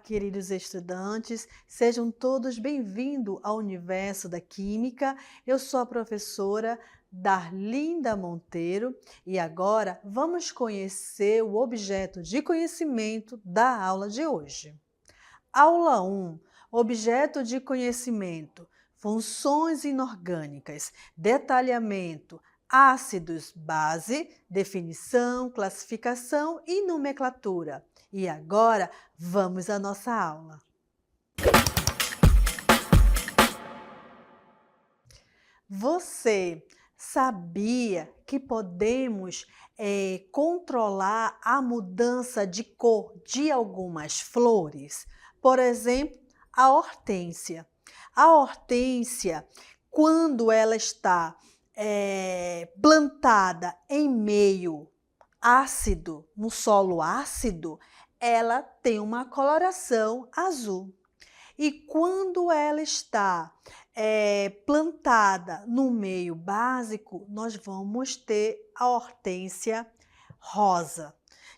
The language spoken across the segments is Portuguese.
queridos estudantes, sejam todos bem-vindos ao universo da Química. Eu sou a professora Darlinda Monteiro e agora vamos conhecer o objeto de conhecimento da aula de hoje. Aula 1, objeto de conhecimento, funções inorgânicas, detalhamento, ácidos, base, definição, classificação e nomenclatura. E agora, vamos à nossa aula. Você sabia que podemos controlar a mudança de cor de algumas flores? Por exemplo, a hortênsia. A hortênsia, quando ela está plantada em meio ácido, no solo ácido, ela tem uma coloração azul. E quando ela está plantada no meio básico, nós vamos ter a hortênsia rosa.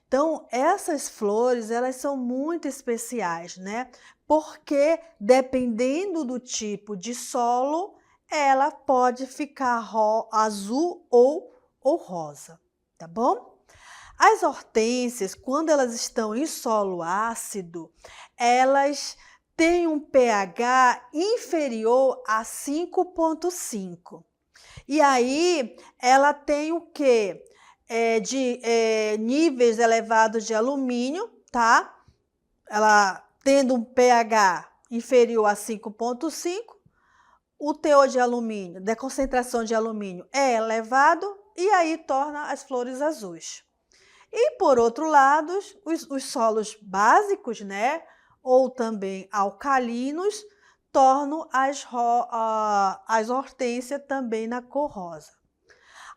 Então, essas flores, elas são muito especiais, né? Porque, dependendo do tipo de solo, ela pode ficar azul ou rosa, tá bom? As hortênsias, quando elas estão em solo ácido, elas têm um pH inferior a 5,5. E aí, ela tem o quê? Níveis elevados de alumínio, tá? Ela tendo um pH inferior a 5,5, o teor de alumínio, da concentração de alumínio é elevado e aí torna as flores azuis. E por outro lado, os solos básicos, né, ou também alcalinos, tornam as hortênsias também na cor rosa.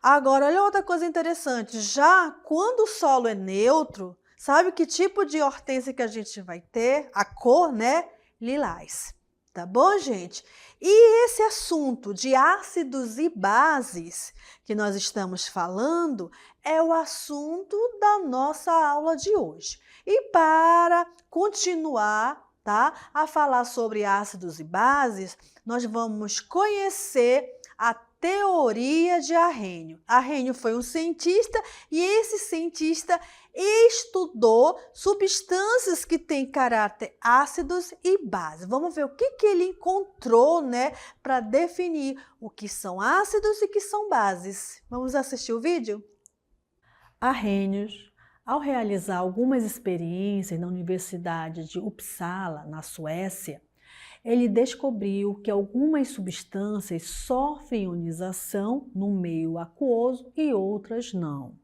Agora, olha outra coisa interessante, já quando o solo é neutro, sabe que tipo de hortênsia que a gente vai ter? A cor, né? Lilás. Tá bom, gente? E esse assunto de ácidos e bases que nós estamos falando é o assunto da nossa aula de hoje. E para continuar, tá, a falar sobre ácidos e bases, nós vamos conhecer a teoria de Arrhenius. Arrhenius foi um cientista e esse cientista estudou substâncias que têm caráter ácidos e base. Vamos ver o que ele encontrou, né, para definir o que são ácidos e o que são bases. Vamos assistir o vídeo? Arrhenius, ao realizar algumas experiências na Universidade de Uppsala, na Suécia, ele descobriu que algumas substâncias sofrem ionização no meio aquoso e outras não.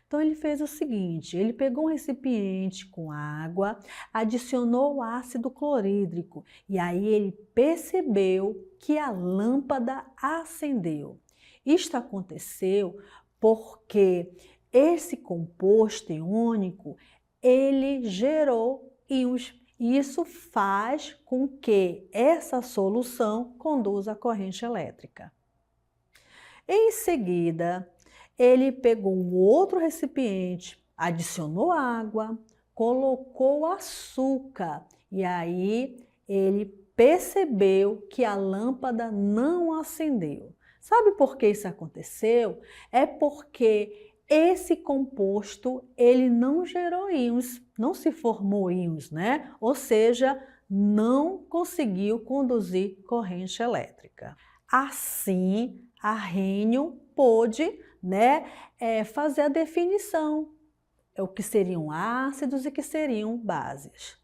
Então ele fez o seguinte, ele pegou um recipiente com água, adicionou ácido clorídrico e aí ele percebeu que a lâmpada acendeu. Isto aconteceu porque esse composto iônico, ele gerou íons. Isso faz com que essa solução conduza a corrente elétrica. Em seguida, ele pegou um outro recipiente, adicionou água, colocou açúcar e aí ele percebeu que a lâmpada não acendeu. Sabe por que isso aconteceu? É porque esse composto, ele não gerou íons, não se formou íons, né? Ou seja, não conseguiu conduzir corrente elétrica. Assim, Arrhenius pôde, né, fazer a definição, o que seriam ácidos e o que seriam bases.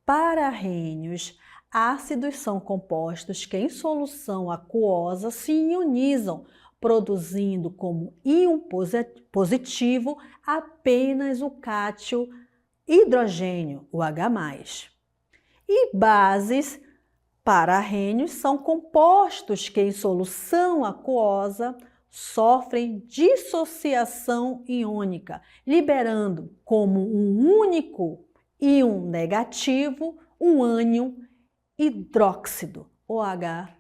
Para Arrhenius, ácidos são compostos que em solução aquosa se ionizam, produzindo como íon positivo apenas o cátion hidrogênio, o H+. E bases para Arrhenius são compostos que em solução aquosa sofrem dissociação iônica, liberando como um único íon negativo o ânion hidróxido, OH-.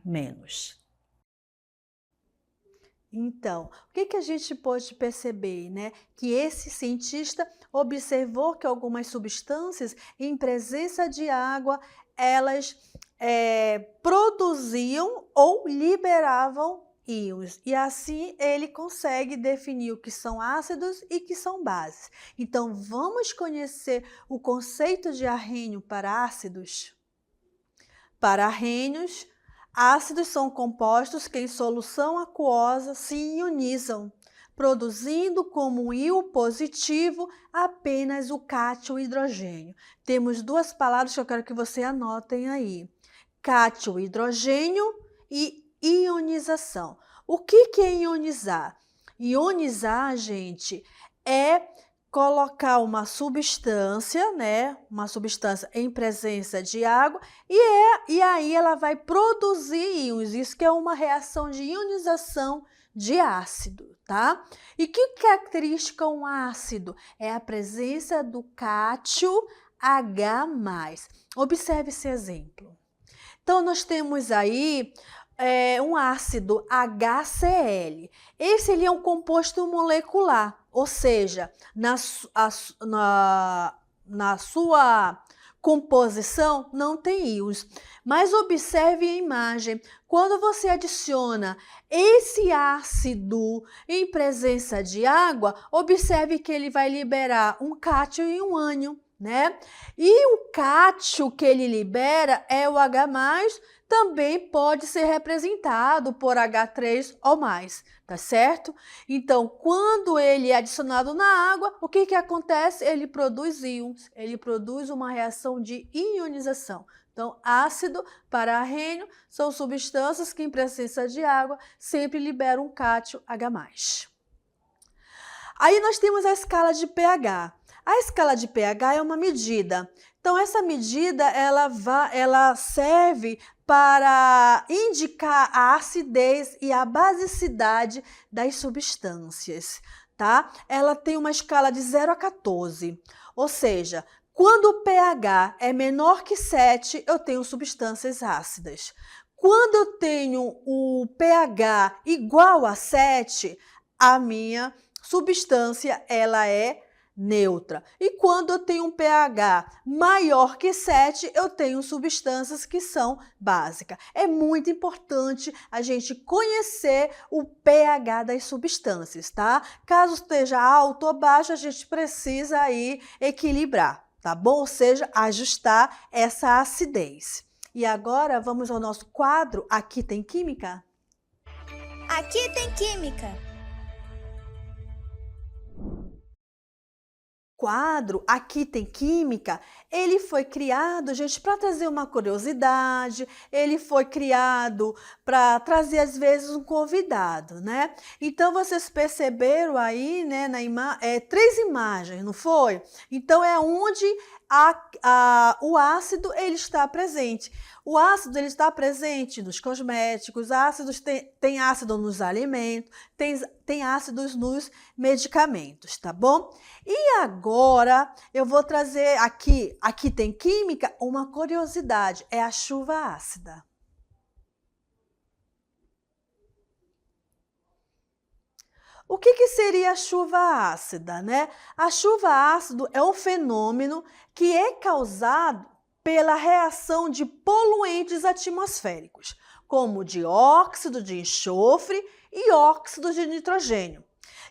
Então, o que a gente pode perceber, né? Que esse cientista observou que algumas substâncias em presença de água, elas produziam ou liberavam íons. E assim ele consegue definir o que são ácidos e que são bases. Então, vamos conhecer o conceito de arrênio para ácidos? Para arrênios, ácidos são compostos que em solução aquosa se ionizam, produzindo como íon positivo apenas o cátion hidrogênio. Temos duas palavras que eu quero que você anotem aí: cátion hidrogênio e ionização. O que é ionizar? Ionizar, gente, é colocar uma substância, né? Uma substância em presença de água e aí ela vai produzir íons. Isso que é uma reação de ionização de ácido, tá? E que característica um ácido? É a presença do cátion H+. Observe esse exemplo. Então, nós temos aí um ácido HCl. Esse ele é um composto molecular, ou seja, na sua composição não tem íons. Mas observe a imagem. Quando você adiciona esse ácido em presença de água, observe que ele vai liberar um cátion e um ânion, né? E o cátion que ele libera é o H+, também pode ser representado por H3 ou mais, tá certo? Então, quando ele é adicionado na água, o que acontece? Ele produz íons, ele produz uma reação de ionização. Então, ácido para arrênio são substâncias que em presença de água sempre liberam um cátion H+. Aí nós temos a escala de pH. A escala de pH é uma medida. Então, essa medida ela serve para indicar a acidez e a basicidade das substâncias, tá? Ela tem uma escala de 0 a 14, ou seja, quando o pH é menor que 7, eu tenho substâncias ácidas. Quando eu tenho o pH igual a 7, a minha substância ela é neutra. E quando eu tenho um pH maior que 7, eu tenho substâncias que são básicas. É muito importante a gente conhecer o pH das substâncias, tá? Caso esteja alto ou baixo, a gente precisa aí equilibrar, tá bom? Ou seja, ajustar essa acidez. E agora vamos ao nosso quadro Aqui Tem Química? Aqui tem química. Quadro Aqui Tem Química, ele foi criado, gente, para trazer uma curiosidade, ele foi criado para trazer, às vezes, um convidado, né? Então, vocês perceberam aí, né, três imagens, não foi? Então, é onde o ácido ele está presente. O ácido ele está presente nos cosméticos, tem ácido nos alimentos, tem ácidos nos medicamentos, tá bom? E agora eu vou trazer aqui tem química, uma curiosidade, é a chuva ácida. O que seria a chuva ácida, né? A chuva ácida é um fenômeno que é causado pela reação de poluentes atmosféricos, como dióxido de enxofre e óxido de nitrogênio,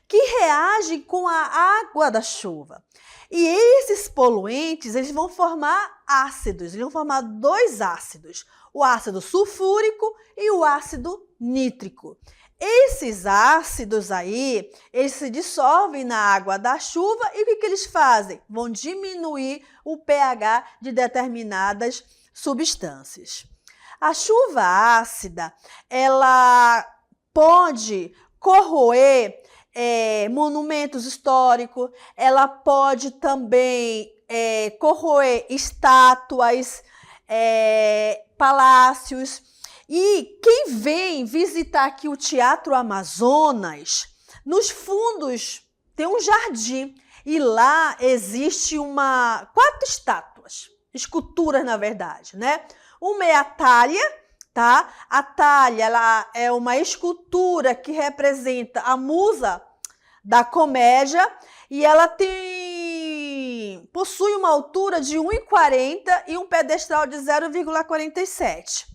que reagem com a água da chuva. E esses poluentes, eles vão formar ácidos, eles vão formar dois ácidos, o ácido sulfúrico e o ácido nítrico. Esses ácidos aí, eles se dissolvem na água da chuva e o que eles fazem? Vão diminuir o pH de determinadas substâncias. A chuva ácida, ela pode corroer monumentos históricos, ela pode também corroer estátuas, palácios. E quem vem visitar aqui o Teatro Amazonas, nos fundos tem um jardim e lá existe 4 esculturas na verdade, né? Uma é a Thalia, tá? A talha, ela é uma escultura que representa a musa da comédia e ela possui uma altura de 1,40 e um pedestal de 0,47.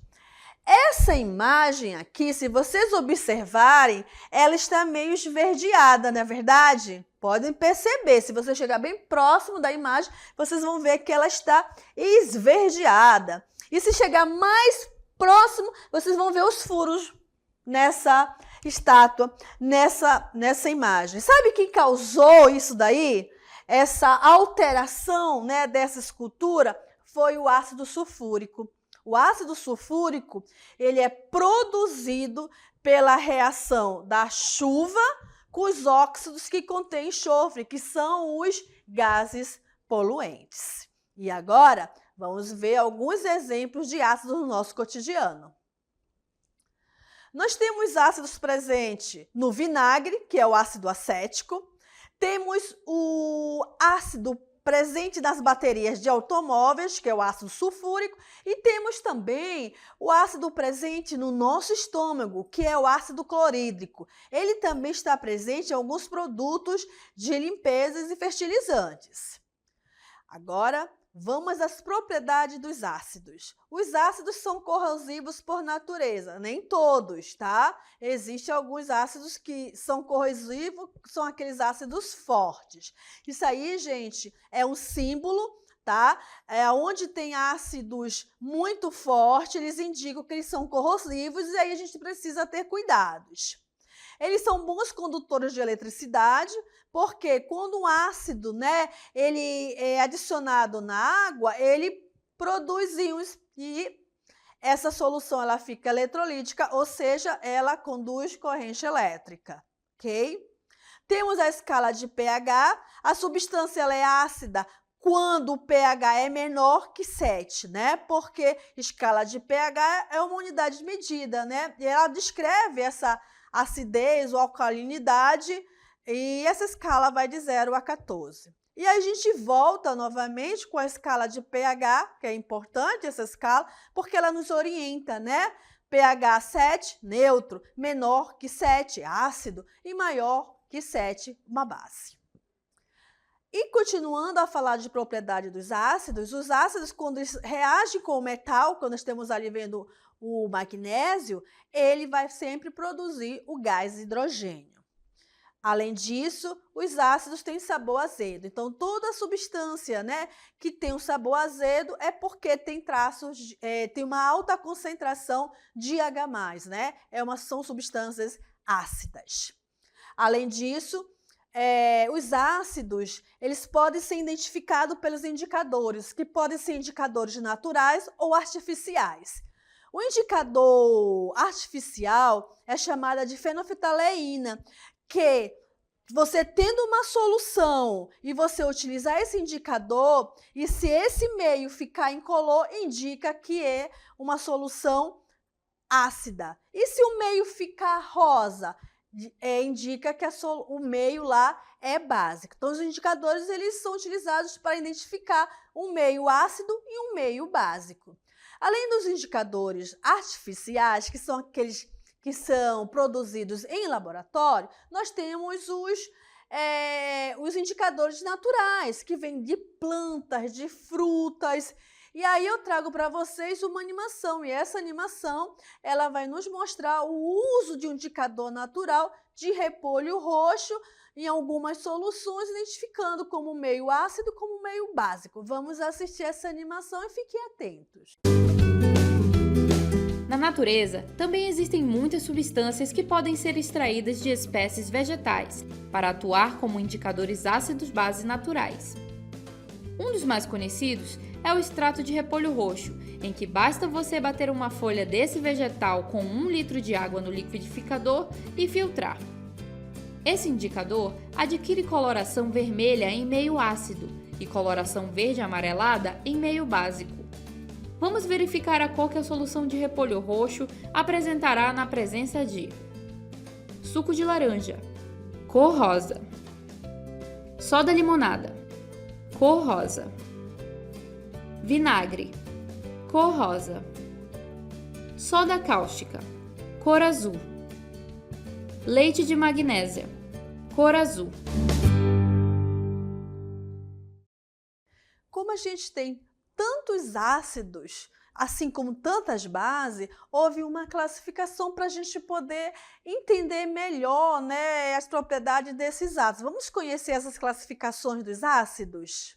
Essa imagem aqui, se vocês observarem, ela está meio esverdeada, não é verdade? Podem perceber, se você chegar bem próximo da imagem, vocês vão ver que ela está esverdeada. E se chegar mais próximo, vocês vão ver os furos nessa estátua, nessa imagem. Sabe quem causou isso daí? Essa alteração, né, dessa escultura foi o ácido sulfúrico. O ácido sulfúrico, ele é produzido pela reação da chuva com os óxidos que contêm enxofre, que são os gases poluentes. E agora, vamos ver alguns exemplos de ácidos no nosso cotidiano. Nós temos ácidos presentes no vinagre, que é o ácido acético. Temos o ácido presente nas baterias de automóveis, que é o ácido sulfúrico. E temos também o ácido presente no nosso estômago, que é o ácido clorídrico. Ele também está presente em alguns produtos de limpezas e fertilizantes. Agora, vamos às propriedades dos ácidos. Os ácidos são corrosivos por natureza, nem todos, tá? Existem alguns ácidos que são corrosivos, são aqueles ácidos fortes. Isso aí, gente, é um símbolo, tá? Onde tem ácidos muito fortes, eles indicam que eles são corrosivos e aí a gente precisa ter cuidados. Eles são bons condutores de eletricidade, porque quando um ácido, né, ele é adicionado na água, ele produz íons e essa solução ela fica eletrolítica, ou seja, ela conduz corrente elétrica, ok? Temos a escala de pH, a substância ela é ácida quando o pH é menor que 7, né? Porque escala de pH é uma unidade de medida, né? E ela descreve essa acidez ou alcalinidade, e essa escala vai de 0 a 14. E aí a gente volta novamente com a escala de pH, que é importante essa escala, porque ela nos orienta, né? pH 7, neutro, menor que 7, ácido, e maior que 7, uma base. E continuando a falar de propriedade dos ácidos, os ácidos, quando eles reagem com o metal, quando nós estamos ali vendo o magnésio, ele vai sempre produzir o gás hidrogênio. Além disso, os ácidos têm sabor azedo. Então, toda substância, né, que tem um sabor azedo é porque tem traços, tem uma alta concentração de H+, né? São substâncias ácidas. Além disso, os ácidos, eles podem ser identificados pelos indicadores, que podem ser indicadores naturais ou artificiais. O indicador artificial é chamado de fenolftaleína, que você tendo uma solução e você utilizar esse indicador, e se esse meio ficar incolor, indica que é uma solução ácida. E se o meio ficar rosa, indica que o meio lá é básico. Então, os indicadores eles são utilizados para identificar um meio ácido e um meio básico. Além dos indicadores artificiais, que são aqueles que são produzidos em laboratório, nós temos os indicadores naturais, que vêm de plantas, de frutas. E aí eu trago para vocês uma animação, e essa animação ela vai nos mostrar o uso de um indicador natural de repolho roxo em algumas soluções, identificando como meio ácido como meio básico. Vamos assistir essa animação e fiquem atentos. Na natureza, também existem muitas substâncias que podem ser extraídas de espécies vegetais para atuar como indicadores ácidos-base naturais. Um dos mais conhecidos é o extrato de repolho roxo, em que basta você bater uma folha desse vegetal com 1 litro de água no liquidificador e filtrar. Esse indicador adquire coloração vermelha em meio ácido e coloração verde amarelada em meio básico. Vamos verificar a cor que a solução de repolho roxo apresentará na presença de suco de laranja, cor rosa, soda limonada, cor rosa, vinagre, cor rosa, Soda cáustica, cor azul. Leite de magnésia, cor azul. Como a gente tem tantos ácidos, assim como tantas bases, houve uma classificação para a gente poder entender melhor, né, as propriedades desses ácidos. Vamos conhecer essas classificações dos ácidos?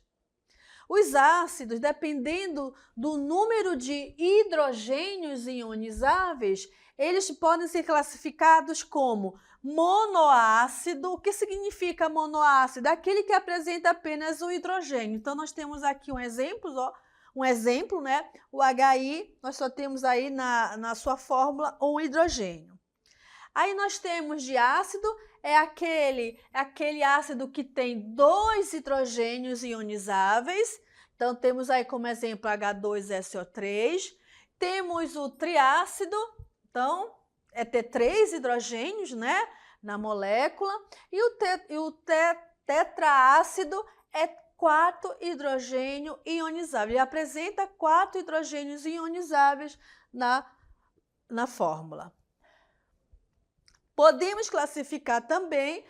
Os ácidos, dependendo do número de hidrogênios ionizáveis, eles podem ser classificados como monoácido. O que significa monoácido? Aquele que apresenta apenas um hidrogênio. Então, nós temos aqui um exemplo, né? O HI, nós só temos aí na sua fórmula um hidrogênio. Aí nós temos diácido, é aquele ácido que tem 2 hidrogênios ionizáveis. Então, temos aí como exemplo H2SO3. Temos o triácido, então, é ter 3 hidrogênios, né, na molécula. E o tetraácido é 4 hidrogênios ionizáveis. Ele apresenta 4 hidrogênios ionizáveis na fórmula. Podemos classificar também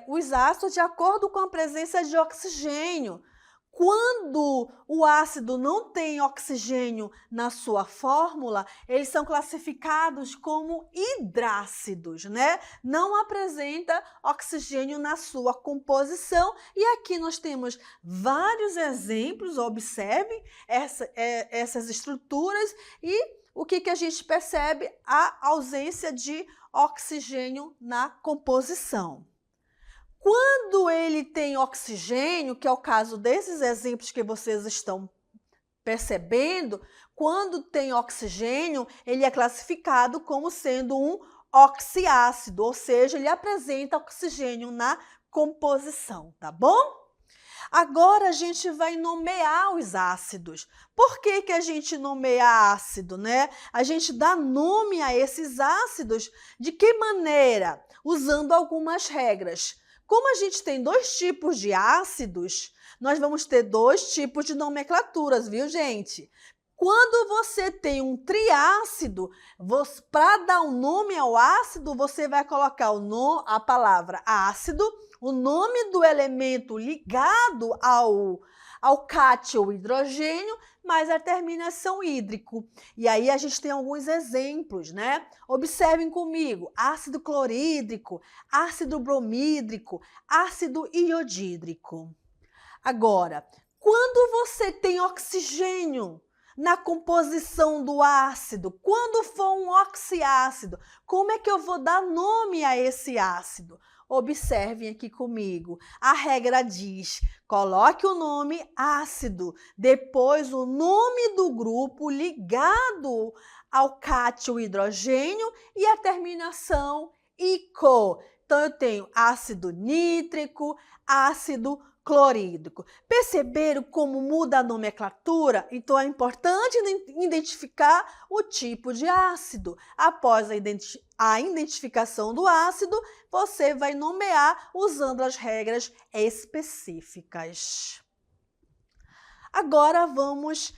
os ácidos de acordo com a presença de oxigênio. Quando o ácido não tem oxigênio na sua fórmula, eles são classificados como hidrácidos, né? Não apresenta oxigênio na sua composição. E aqui nós temos vários exemplos, observem essas estruturas e o que a gente percebe? A ausência de oxigênio na composição. Quando ele tem oxigênio, que é o caso desses exemplos que vocês estão percebendo, quando tem oxigênio, ele é classificado como sendo um oxiácido, ou seja, ele apresenta oxigênio na composição, tá bom? Agora a gente vai nomear os ácidos. Por que a gente nomeia ácido, né? A gente dá nome a esses ácidos de que maneira? Usando algumas regras. Como a gente tem 2 tipos de ácidos, nós vamos ter 2 tipos de nomenclaturas, viu, gente? Quando você tem um triácido, para dar um nome ao ácido, você vai colocar a palavra ácido, o nome do elemento ligado ao cátion hidrogênio, mais a terminação hídrico. E aí a gente tem alguns exemplos, né? Observem comigo: ácido clorídrico, ácido bromídrico, ácido iodídrico. Agora, quando você tem oxigênio na composição do ácido, quando for um oxiácido, como é que eu vou dar nome a esse ácido? Observem aqui comigo. A regra diz: coloque o nome ácido, depois o nome do grupo ligado ao cátion hidrogênio e a terminação ico. Então, eu tenho ácido nítrico, ácido clorídrico. Perceberam como muda a nomenclatura? Então, é importante identificar o tipo de ácido. Após a identificação do ácido, você vai nomear usando as regras específicas. Agora, vamos...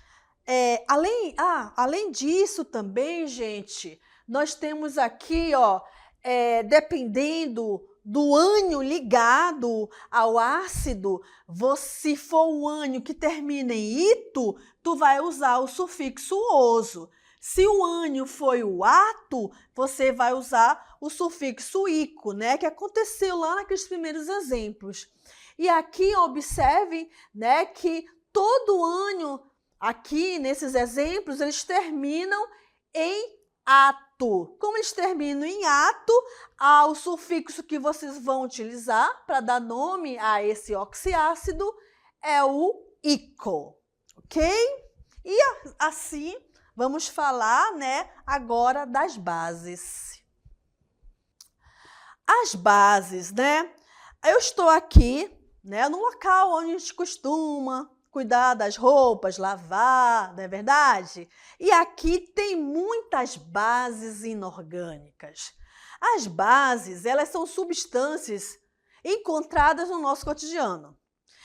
além disso também, gente, nós temos aqui, dependendo do ânion ligado ao ácido, se for um ânion que termina em ito, tu vai usar o sufixo oso. Se o ânion foi o ato, você vai usar o sufixo ico, né? Que aconteceu lá naqueles primeiros exemplos. E aqui observem, né, que todo ânion aqui nesses exemplos eles terminam em ato. Como eles terminam em ato, o sufixo que vocês vão utilizar para dar nome a esse oxiácido é o ico, ok? E assim vamos falar, né, agora das bases. As bases, né? Eu estou aqui, né, no local onde a gente costuma cuidar das roupas, lavar, não é verdade? E aqui tem muitas bases inorgânicas. As bases, elas são substâncias encontradas no nosso cotidiano.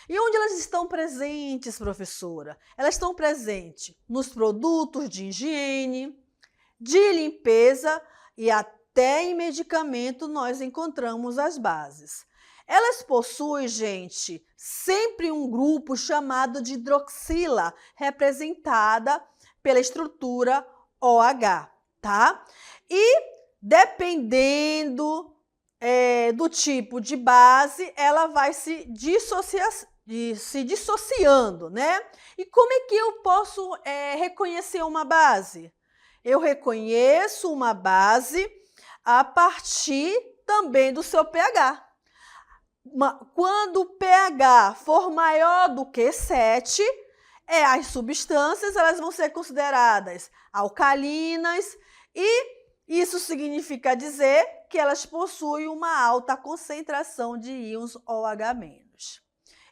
E onde elas estão presentes, professora? Elas estão presentes nos produtos de higiene, de limpeza e até em medicamento nós encontramos as bases. Elas possuem, gente, sempre um grupo chamado de hidroxila, representada pela estrutura OH, tá? E dependendo do tipo de base, ela vai se dissociando, né? E como é que eu posso reconhecer uma base? Eu reconheço uma base a partir também do seu pH. Quando o pH for maior do que 7, as substâncias elas vão ser consideradas alcalinas e isso significa dizer que elas possuem uma alta concentração de íons OH-.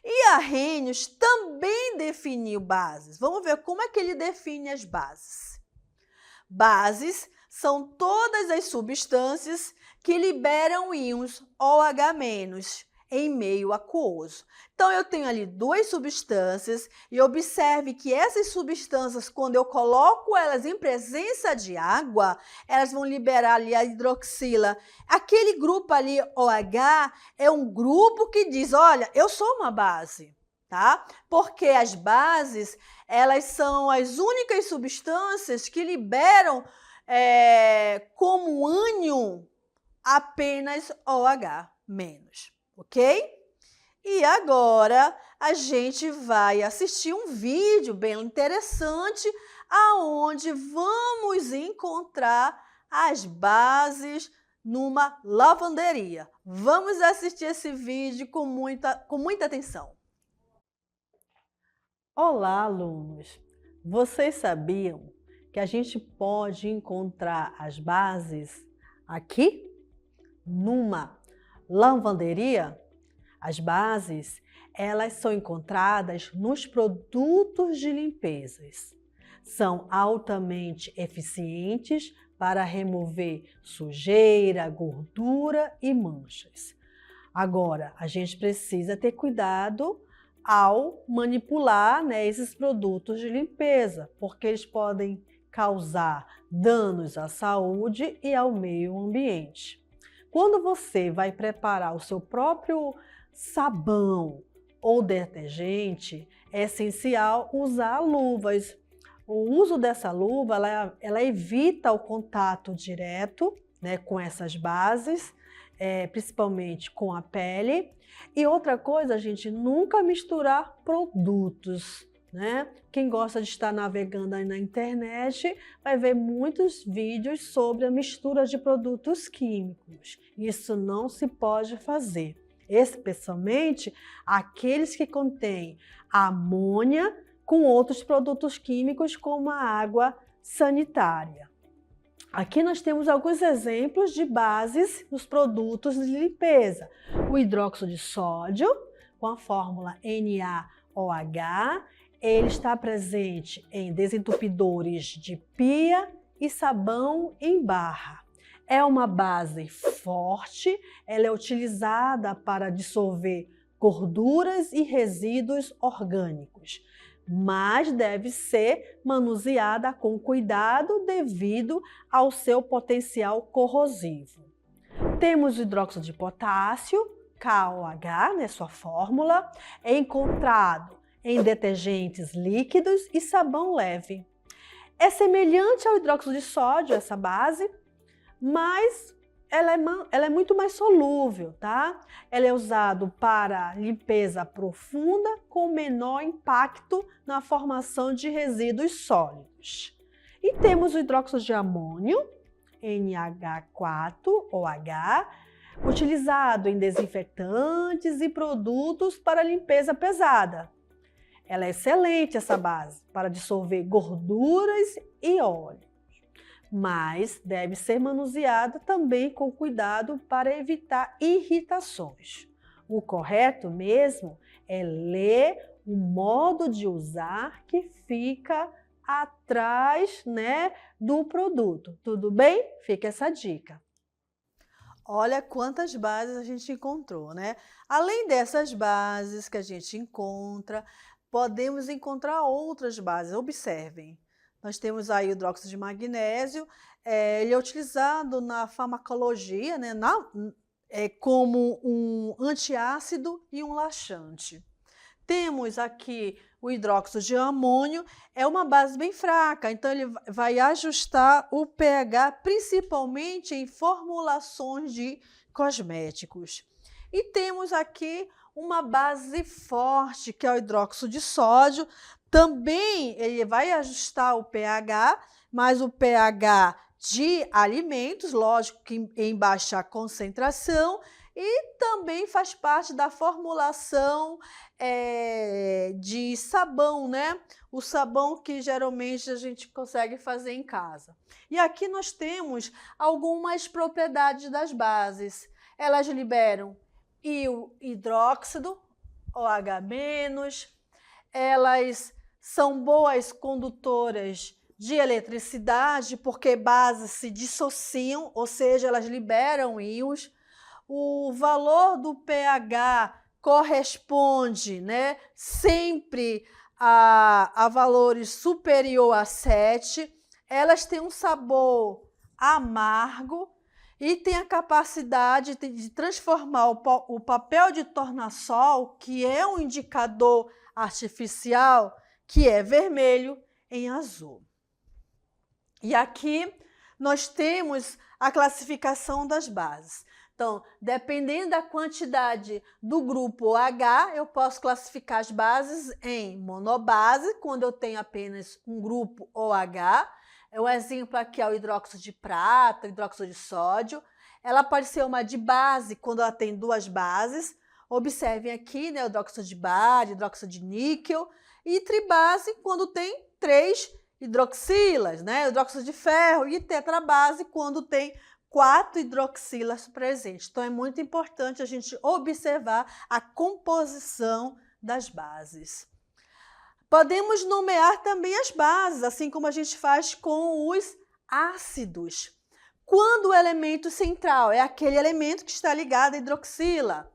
E Arrhenius também definiu bases. Vamos ver como é que ele define as bases. Bases são todas as substâncias que liberam íons OH- em meio aquoso. Então, eu tenho ali duas substâncias e observe que essas substâncias, quando eu coloco elas em presença de água, elas vão liberar ali a hidroxila. Aquele grupo ali, OH, é um grupo que diz, olha, eu sou uma base, tá? Porque as bases, elas são as únicas substâncias que liberam como ânion apenas OH-. Ok? E agora a gente vai assistir um vídeo bem interessante aonde vamos encontrar as bases numa lavanderia. Vamos assistir esse vídeo com muita atenção. Olá, alunos! Vocês sabiam que a gente pode encontrar as bases aqui numa lavanderia? As bases, elas são encontradas nos produtos de limpezas. São altamente eficientes para remover sujeira, gordura e manchas. Agora, a gente precisa ter cuidado ao manipular, esses produtos de limpeza, porque eles podem causar danos à saúde e ao meio ambiente. Quando você vai preparar o seu próprio sabão ou detergente, é essencial usar luvas. O uso dessa luva, ela evita o contato direto, com essas bases, principalmente com a pele. E outra coisa, gente, nunca misturar produtos, Quem gosta de estar navegando aí na internet vai ver muitos vídeos sobre a mistura de produtos químicos. Isso não se pode fazer, especialmente aqueles que contêm amônia com outros produtos químicos como a água sanitária. Aqui nós temos alguns exemplos de bases nos produtos de limpeza. O hidróxido de sódio, com a fórmula NaOH, ele está presente em desentupidores de pia e sabão em barra. É uma base forte, ela é utilizada para dissolver gorduras e resíduos orgânicos, mas deve ser manuseada com cuidado devido ao seu potencial corrosivo. Temos o hidróxido de potássio, KOH, sua fórmula, é encontrado em detergentes líquidos e sabão leve. É semelhante ao hidróxido de sódio, essa base, mas ela é muito mais solúvel, tá? Ela é usada para limpeza profunda com menor impacto na formação de resíduos sólidos. E temos o hidróxido de amônio, NH4OH, utilizado em desinfetantes e produtos para limpeza pesada. Ela é excelente, essa base, para dissolver gorduras e óleos, mas deve ser manuseada também com cuidado para evitar irritações. O correto mesmo é ler o modo de usar que fica atrás, do produto. Tudo bem? Fica essa dica. Olha quantas bases a gente encontrou, Além dessas bases que a gente encontra, podemos encontrar outras bases. Observem, nós temos aí o hidróxido de magnésio, ele é utilizado na farmacologia, né, como um antiácido e um laxante. Temos aqui o hidróxido de amônio, é uma base bem fraca, então ele vai ajustar o pH, principalmente em formulações de cosméticos. E temos aqui uma base forte, que é o hidróxido de sódio. Também ele vai ajustar o pH, mas o pH de alimentos, lógico que em baixa concentração, e também faz parte da formulação de sabão, né? O sabão que geralmente a gente consegue fazer em casa. E aqui nós temos algumas propriedades das bases. Elas liberam hidróxido, OH-, elas são boas condutoras de eletricidade, porque bases se dissociam, ou seja, elas liberam íons. O valor do pH corresponde, né, sempre a valores superior a 7. Elas têm um sabor amargo e têm a capacidade de transformar o papel de tornassol, que é um indicador artificial, que é vermelho, em azul. E aqui nós temos a classificação das bases. Então, dependendo da quantidade do grupo OH, eu posso classificar as bases em monobase, quando eu tenho apenas um grupo OH. O exemplo aqui é o hidróxido de prata, o hidróxido de sódio. Ela pode ser uma dibase quando ela tem duas bases. Observem aqui, né, o hidróxido de bário, hidróxido de níquel. E tribase quando tem 3 hidroxilas, né, hidróxido de ferro. E tetrabase quando tem 4 hidroxilas presentes. Então, é muito importante a gente observar a composição das bases. Podemos nomear também as bases, assim como a gente faz com os ácidos. Quando o elemento central é aquele elemento que está ligado à hidroxila,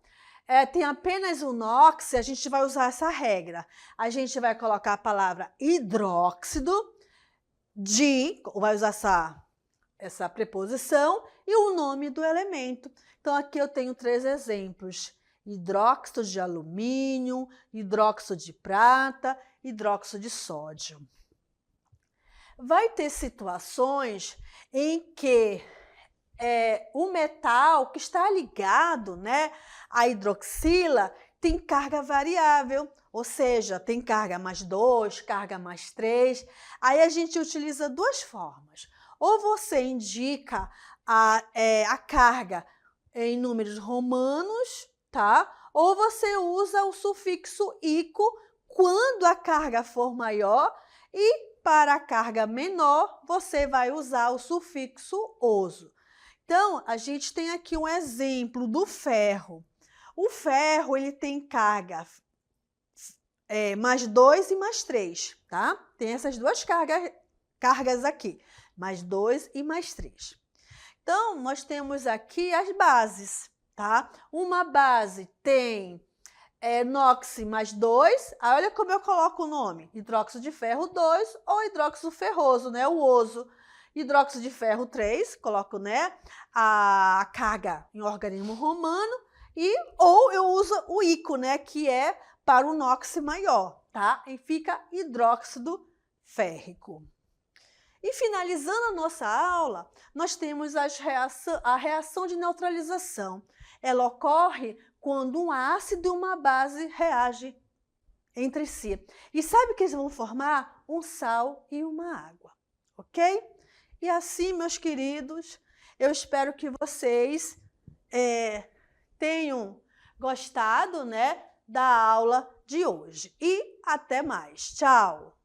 tem apenas o NOx, a gente vai usar essa regra. A gente vai colocar a palavra hidróxido, vai usar essa preposição e o nome do elemento. Então, aqui eu tenho 3 exemplos: hidróxido de alumínio, hidróxido de prata, hidróxido de sódio. Vai ter situações em que o metal que está ligado, né, à hidroxila tem carga variável, ou seja, tem carga +2, carga +3. Aí a gente utiliza 2 formas. Ou você indica a carga em números romanos, tá? Ou você usa o sufixo ico quando a carga for maior, e para a carga menor você vai usar o sufixo oso. Então, a gente tem aqui um exemplo do ferro. O ferro ele tem carga +2 e +3, tá? Tem essas 2 cargas aqui. +2 e +3. Então, nós temos aqui as bases, tá? Uma base tem NOx +2, olha como eu coloco o nome, hidróxido de ferro 2 ou hidróxido ferroso, né, o oso. Hidróxido de ferro 3, coloco, né, a carga em organismo romano, ou eu uso o ico, né, que é para o NOx maior, tá? E fica hidróxido férrico. E finalizando a nossa aula, nós temos a reação de neutralização. Ela ocorre quando um ácido e uma base reagem entre si. E sabe que eles vão formar um sal e uma água, ok? E assim, meus queridos, eu espero que vocês tenham gostado, né, da aula de hoje. E até mais. Tchau!